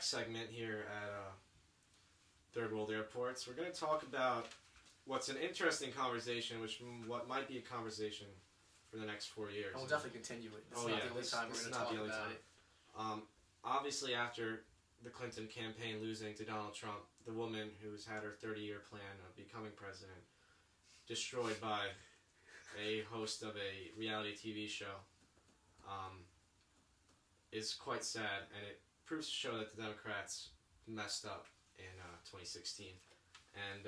next segment here at Third World Airports, we're going to talk about what's an interesting conversation, what might be a conversation for the next 4 years. And we'll definitely continue it. This is not the only time we're going to talk about it. Obviously, after the Clinton campaign losing to Donald Trump, the woman who's had her 30-year plan of becoming president destroyed by a host of a reality TV show is quite sad, and it proves to show that the Democrats messed up in 2016. And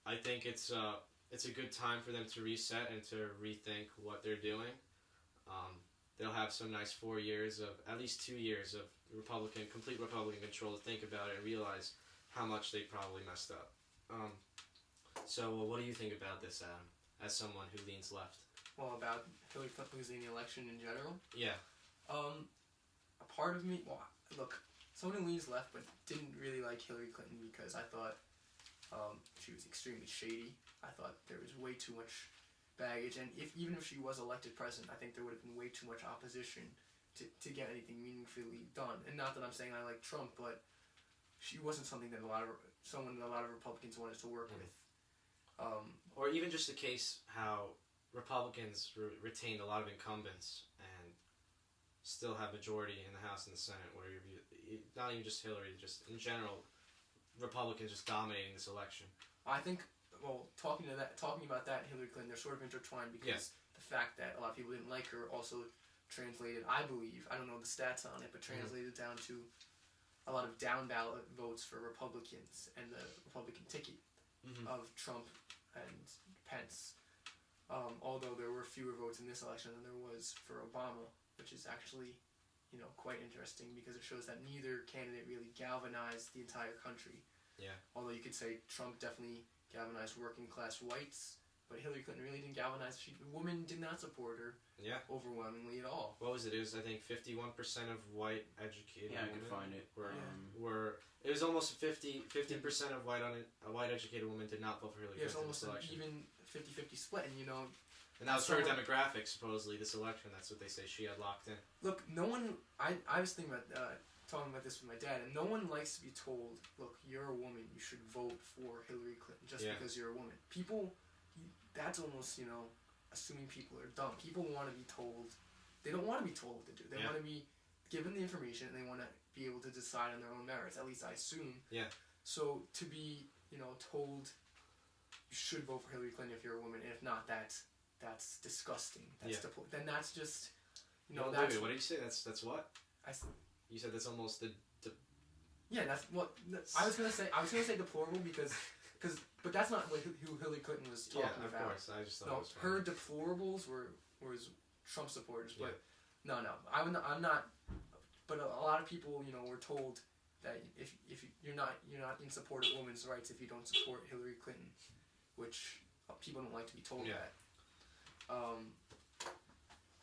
I think it's a good time for them to reset and to rethink what they're doing. They'll have some nice 4 years of, at least 2 years of complete Republican control to think about it and realize how much they probably messed up. So what do you think about this, Adam, as someone who leans left? Well, about Hillary Clinton losing the election in general? Yeah. A part of me, look, someone who leans left but didn't really like Hillary Clinton because I thought she was extremely shady. I thought there was way too much baggage, and even if she was elected president, I think there would have been way too much opposition to get anything meaningfully done. And not that I'm saying I like Trump, but she wasn't something that someone a lot of Republicans wanted to work with. Or even just the case how Republicans retained a lot of incumbents and still have majority in the House and the Senate, where not even just Hillary, just in general, Republicans just dominating this election. I think, well, talking about that, Hillary Clinton, they're sort of intertwined because the fact that a lot of people didn't like her also translated, I believe, I don't know the stats on it, but translated down to a lot of down ballot votes for Republicans and the Republican ticket of Trump and Pence. Although there were fewer votes in this election than there was for Obama, which is actually, quite interesting because it shows that neither candidate really galvanized the entire country. Yeah. Although you could say Trump definitely galvanized working class whites, but Hillary Clinton really didn't galvanize. Women did not support her. Yeah. Overwhelmingly at all. What was it? It was, I think, 51% of white educated women. I could find it. Were it was almost 50% of white educated women did not vote for Hillary Clinton. It's almost an even 50-50 split, and And that was her demographic, supposedly, this election. That's what they say she had locked in. Look, no one... I was thinking about talking about this with my dad, and no one likes to be told, look, you're a woman, you should vote for Hillary Clinton just because you're a woman. People... That's almost, assuming people are dumb. People want to be told... They don't want to be told what to do. They want to be given the information, and they want to be able to decide on their own merits. At least I assume. Yeah. So to be, told you should vote for Hillary Clinton if you're a woman, and if not, that's disgusting. Then that's just, that's... Wait, what did you say? That's what? You said that's almost the... Yeah, that's what... I was gonna say deplorable but that's not who Hillary Clinton was talking about. Yeah, of course. I just thought it was funny. Her deplorables was Trump supporters, but no, I'm not. But a lot of people, were told that if you're not in support of women's rights if you don't support Hillary Clinton, which people don't like to be told that.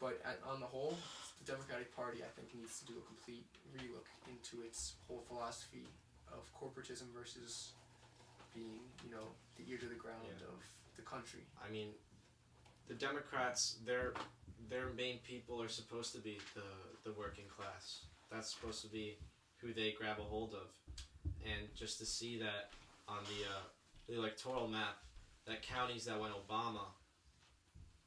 But on the whole, the Democratic Party, I think, needs to do a complete relook into its whole philosophy of corporatism versus being, the ear to the ground of the country. I mean, the Democrats, their main people are supposed to be the working class. That's supposed to be who they grab a hold of. And just to see that on the electoral map, that counties that went Obama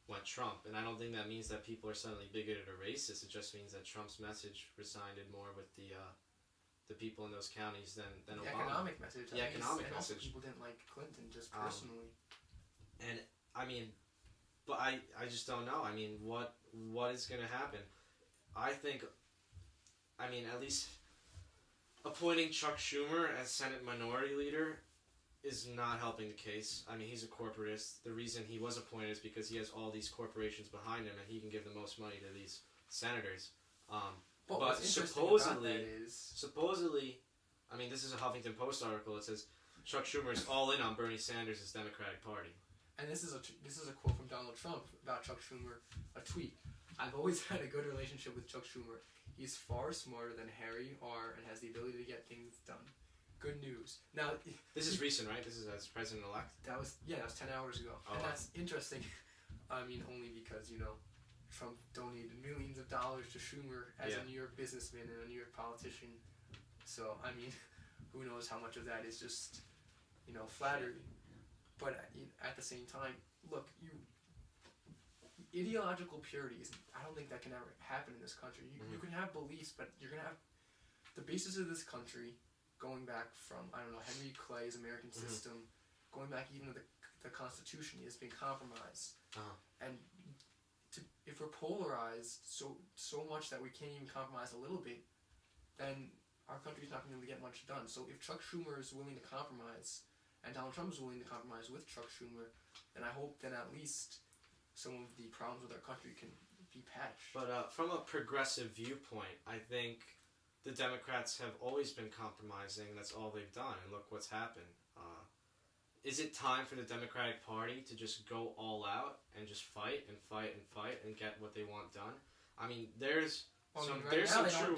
went Trump. And I don't think that means that people are suddenly bigoted or racist. It just means that Trump's message resounded more with the people in those counties than Obama. The economic message. The economic message. Also people didn't like Clinton just personally. And I mean, but I just don't know. I mean, what is going to happen? I think, at least appointing Chuck Schumer as Senate Minority Leader is not helping the case. I mean, he's a corporatist. The reason he was appointed is because he has all these corporations behind him, and he can give the most money to these senators. But supposedly, this is a Huffington Post article. It says Chuck Schumer is all in on Bernie Sanders' Democratic Party. And this is a quote from Donald Trump about Chuck Schumer, a tweet. I've always had a good relationship with Chuck Schumer. He's far smarter than Harry R. and has the ability to get things done. Good news. Now, this is recent, right? This is as president-elect? That was 10 hours ago. Oh, and that's interesting. Only because, Trump donated millions of dollars to Schumer as a New York businessman and a New York politician. So I mean, who knows how much of that is just, flattery. But at the same time, look, ideological purity is, I don't think that can ever happen in this country. You can have beliefs, but you're gonna have the basis of this country going back from, I don't know, Henry Clay's American system, going back even to the Constitution has been compromised. And if we're polarized so much that we can't even compromise a little bit, then our country's not going to get much done. So if Chuck Schumer is willing to compromise, and Donald Trump is willing to compromise with Chuck Schumer, then I hope then at least some of the problems with our country can be patched. But from a progressive viewpoint, I think the Democrats have always been compromising. That's all they've done, and look what's happened. Is it time for the Democratic Party to just go all out and just fight and fight and fight and get what they want done? I mean, they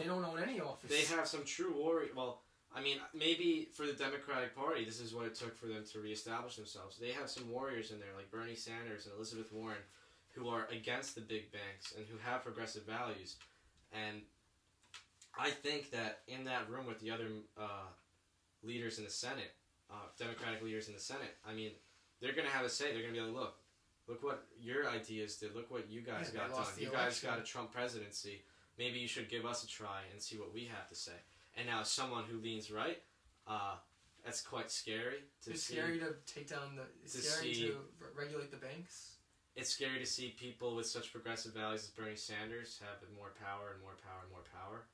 don't own any office. They have some true warrior. Well, I mean, maybe for the Democratic Party, this is what it took for them to reestablish themselves. They have some warriors in there, like Bernie Sanders and Elizabeth Warren, who are against the big banks and who have progressive values. And I think that in that room with the other leaders in the Senate, Democratic leaders in the Senate, I mean, they're going to have a say. They're going to be like, look what your ideas did. Look what you guys got done. You guys got a Trump presidency. Maybe you should give us a try and see what we have to say. And now, someone who leans right, that's quite scary. It's scary to take down to regulate the banks. It's scary to see people with such progressive values as Bernie Sanders have more power and more power and more power.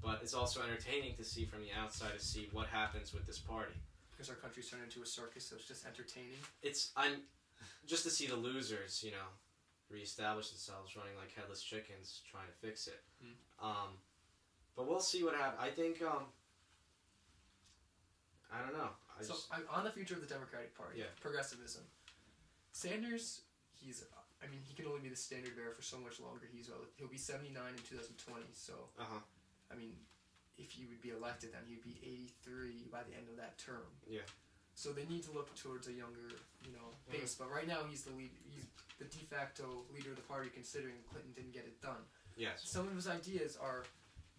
But it's also entertaining to see from the outside to see what happens with this party. Because our country's turned into a circus, so it's just entertaining. I'm just to see the losers, reestablish themselves, running like headless chickens, trying to fix it. But we'll see what happens. I think, I don't know. On the future of the Democratic Party, progressivism. Sanders, he can only be the standard bearer for so much longer. He'll be 79 in 2020, so... I mean, if he would be elected, then he'd be 83 by the end of that term. Yeah. So they need to look towards a younger, base. But right now, he's the lead. He's the de facto leader of the party, considering Clinton didn't get it done. Yes. Some of his ideas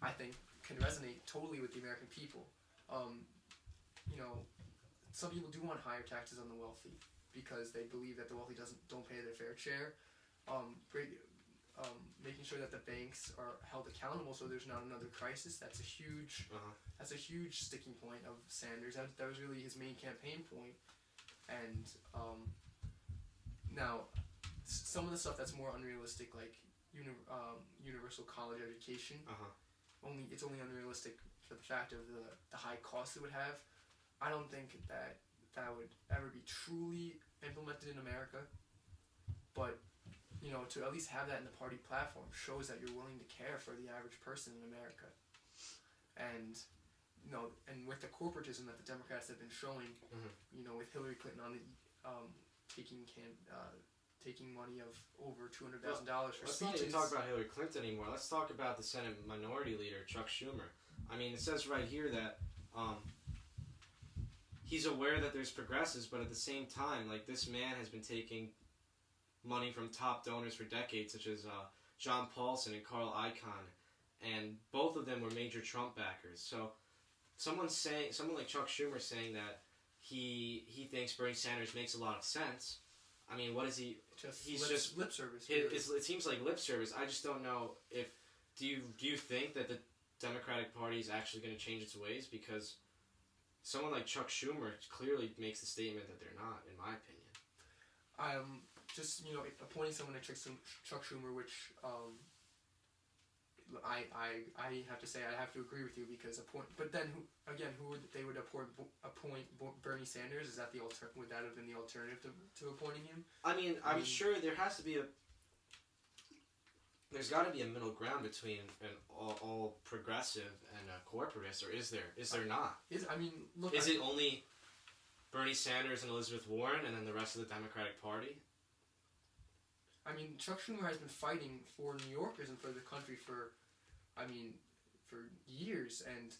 I think, can resonate totally with the American people. Some people do want higher taxes on the wealthy because they believe that the wealthy don't pay their fair share. Making sure that the banks are held accountable so there's not another crisis. That's a huge sticking point of Sanders. That was really his main campaign point. And now, some of the stuff that's more unrealistic, like universal college education, it's only unrealistic for the fact of the high cost it would have. I don't think that would ever be truly implemented in America, but to at least have that in the party platform shows that you're willing to care for the average person in America. And and with the corporatism that the Democrats have been showing, with Hillary Clinton on the taking money of over $200,000 for speeches. Let's not even talk about Hillary Clinton anymore. Let's talk about the Senate Minority Leader, Chuck Schumer. I mean, it says right here that he's aware that there's progressives, but at the same time, like, this man has been taking money from top donors for decades, such as John Paulson and Carl Icahn, and both of them were major Trump backers. So someone like Chuck Schumer saying that he thinks Bernie Sanders makes a lot of sense. I mean, what is he? He's just lip service. It seems like lip service. I just don't know if do you think that the Democratic Party is actually going to change its ways, because someone like Chuck Schumer clearly makes the statement that they're not, in my opinion. Just appointing someone like Chuck Schumer, which I have to say I have to agree with you, because but then who would they appoint Bernie Sanders? Is that would that have been the alternative to appointing him? I mean, I'm sure there has to be there's got to be a middle ground between an all progressive and a corporatist, or is there? Is there not? Is it only Bernie Sanders and Elizabeth Warren, and then the rest of the Democratic Party? I mean, Chuck Schumer has been fighting for New Yorkers and for the country for years, and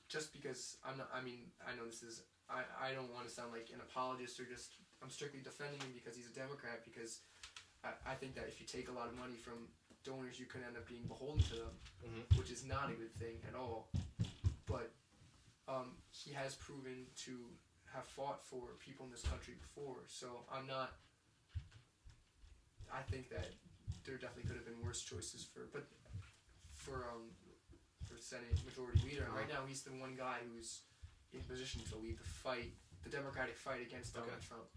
just because I know this is, I don't want to sound like an apologist or just, I'm strictly defending him because he's a Democrat, because I think that if you take a lot of money from donors, you can end up being beholden to them, which is not a good thing at all. he has proven to have fought for people in this country before. So I think that there definitely could have been worse choices for Senate Majority Leader. And right now he's the one guy who's in position to lead the Democratic fight against Donald Trump.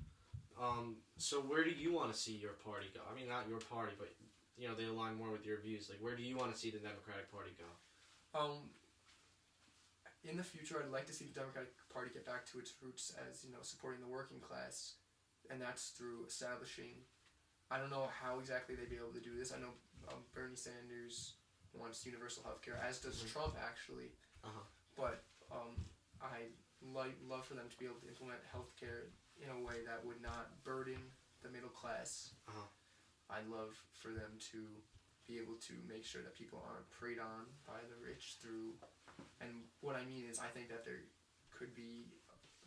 So where do you want to see your party go? I mean, not your party, but they align more with your views. Like, where do you want to see the Democratic Party go? In the future, I'd like to see the Democratic Party get back to its roots as supporting the working class, and that's through establishing. I don't know how exactly they'd be able to do this. I know Bernie Sanders wants universal health care, as does Trump actually. But I love for them to be able to implement health care in a way that would not burden the middle class. I'd love for them to be able to make sure that people aren't preyed on by the rich through. And what I mean is, I think that there could be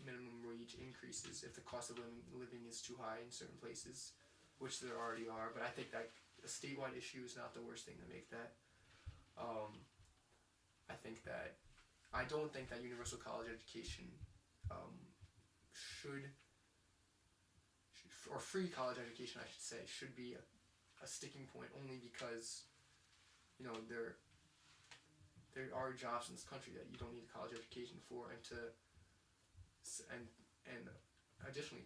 minimum wage increases if the cost of living is too high in certain places, which there already are. But I think that a statewide issue is not the worst thing to make that. I don't think that universal college education or free college education, I should say, should be a sticking point, only because there are jobs in this country that you don't need a college education for, and additionally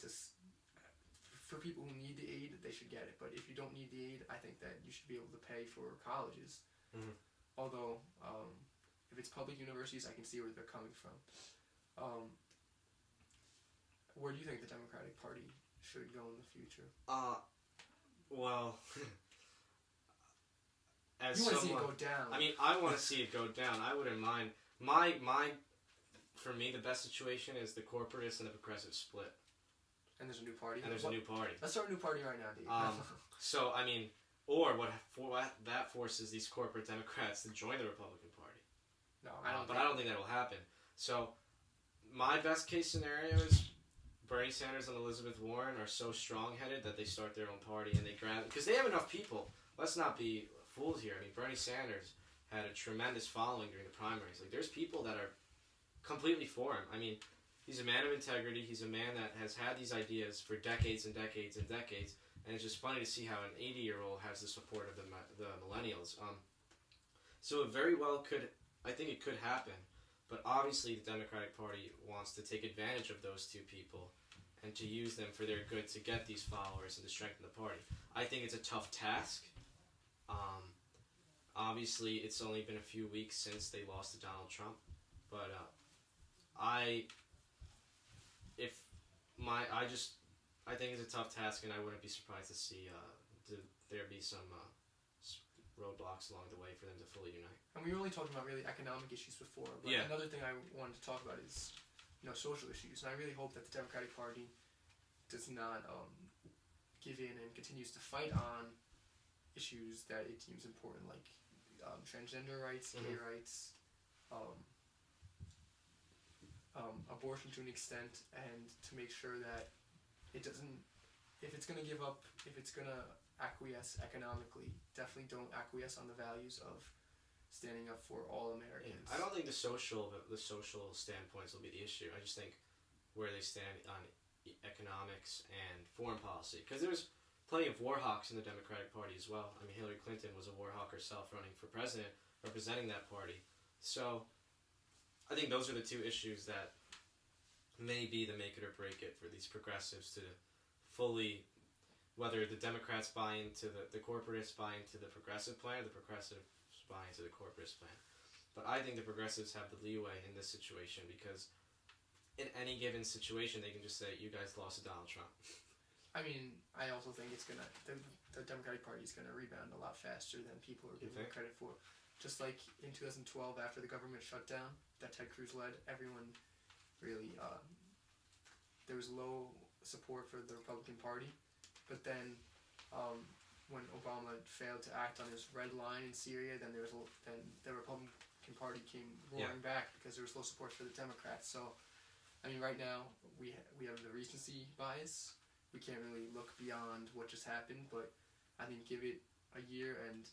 for people who need the aid, they should get it. But if you don't need the aid, I think that you should be able to pay for colleges. Although if it's public universities, I can see where they're coming from. Where do you think the Democratic Party should go in the future? Well, as you want to see it go down. I mean, I want to see it go down. I wouldn't mind. For me, the best situation is the corporatist and the progressive split. And there's a new party. Let's start a new party right now, Dave. So I mean, or what that forces these corporate Democrats to join the Republican Party. No, I don't think that will happen. So my best case scenario is Bernie Sanders and Elizabeth Warren are so strong-headed that they start their own party and they grab, because they have enough people. Let's not be fooled here. I mean, Bernie Sanders had a tremendous following during the primaries. Like, there's people that are completely for him. I mean, he's a man of integrity. He's a man that has had these ideas for decades and decades and decades. And it's just funny to see how an 80-year-old has the support of the millennials. So it very well could, I think it could happen. But obviously the Democratic Party wants to take advantage of those two people and to use them for their good to get these followers and to strengthen the party. I think it's a tough task. Obviously, it's only been a few weeks since they lost to Donald Trump. But I think it's a tough task, and I wouldn't be surprised to see there be some roadblocks along the way for them to fully unite. And we were only talking about really economic issues before, but another thing I wanted to talk about is social issues. And I really hope that the Democratic Party does not give in and continues to fight on issues that it deems important, like transgender rights, gay rights, abortion to an extent, and to make sure that it doesn't, if it's going to acquiesce economically, definitely don't acquiesce on the values of standing up for all Americans. I don't think the social standpoints will be the issue. I just think where they stand on economics and foreign policy, because there's plenty of war hawks in the Democratic Party as well. I mean, Hillary Clinton was a war hawk herself, running for president, representing that party. So I think those are the two issues that may be the make it or break it for these progressives to fully, whether the Democrats buy into the corporatists buy into the progressive plan, or the progressives buy into the corporatist plan. But I think the progressives have the leeway in this situation, because in any given situation they can just say, you guys lost to Donald Trump. I mean, I also think the Democratic Party is gonna rebound a lot faster than people are giving it credit for. Just like in 2012, after the government shutdown that Ted Cruz led, everyone really there was low support for the Republican Party. But then when Obama failed to act on his red line in Syria, then the Republican Party came roaring back because there was low support for the Democrats. So, I mean, right now we have the recency bias. We can't really look beyond what just happened, but I think give it a year and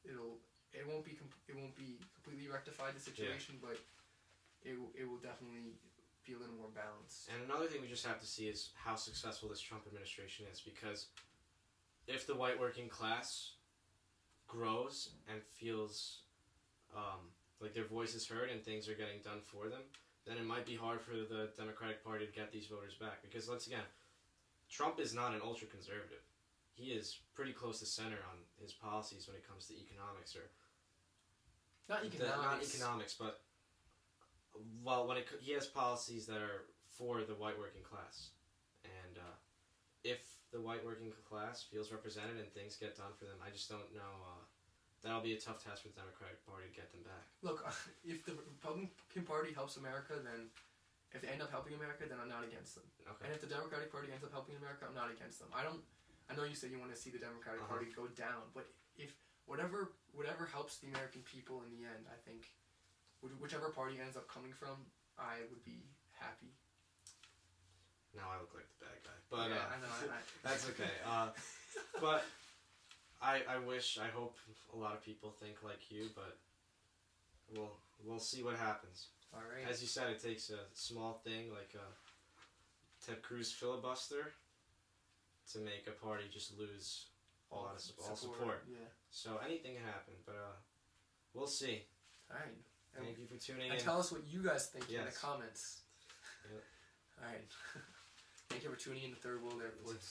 it won't be completely rectified the situation, but it will definitely be a little more balanced. And another thing we just have to see is how successful this Trump administration is, because if the white working class grows and feels like their voice is heard and things are getting done for them, then it might be hard for the Democratic Party to get these voters back. Because once again, Trump is not an ultra-conservative. He is pretty close to center on his policies when it comes to economics, or not economics, but well, he has policies that are for the white working class, and if the white working class feels represented and things get done for them, I just don't know. That'll be a tough task for the Democratic Party to get them back. Look, if the Republican Party helps America, then if they end up helping America, then I'm not against them. Okay. And if the Democratic Party ends up helping America, I'm not against them. I know you said you want to see the Democratic Party go down, but if whatever helps the American people in the end, I think whichever party ends up coming from, I would be happy. Now I look like the bad guy, but yeah, I know. that's okay. But I hope a lot of people think like you, but we'll see what happens. All right. As you said, it takes a small thing like a Ted Cruz filibuster to make a party just lose all support. Yeah. So anything can happen, but we'll see. All right. Thank you for tuning in. And tell us what you guys think in the Yes. comments. Yep. All right. Thank you for tuning in to Third World Airport.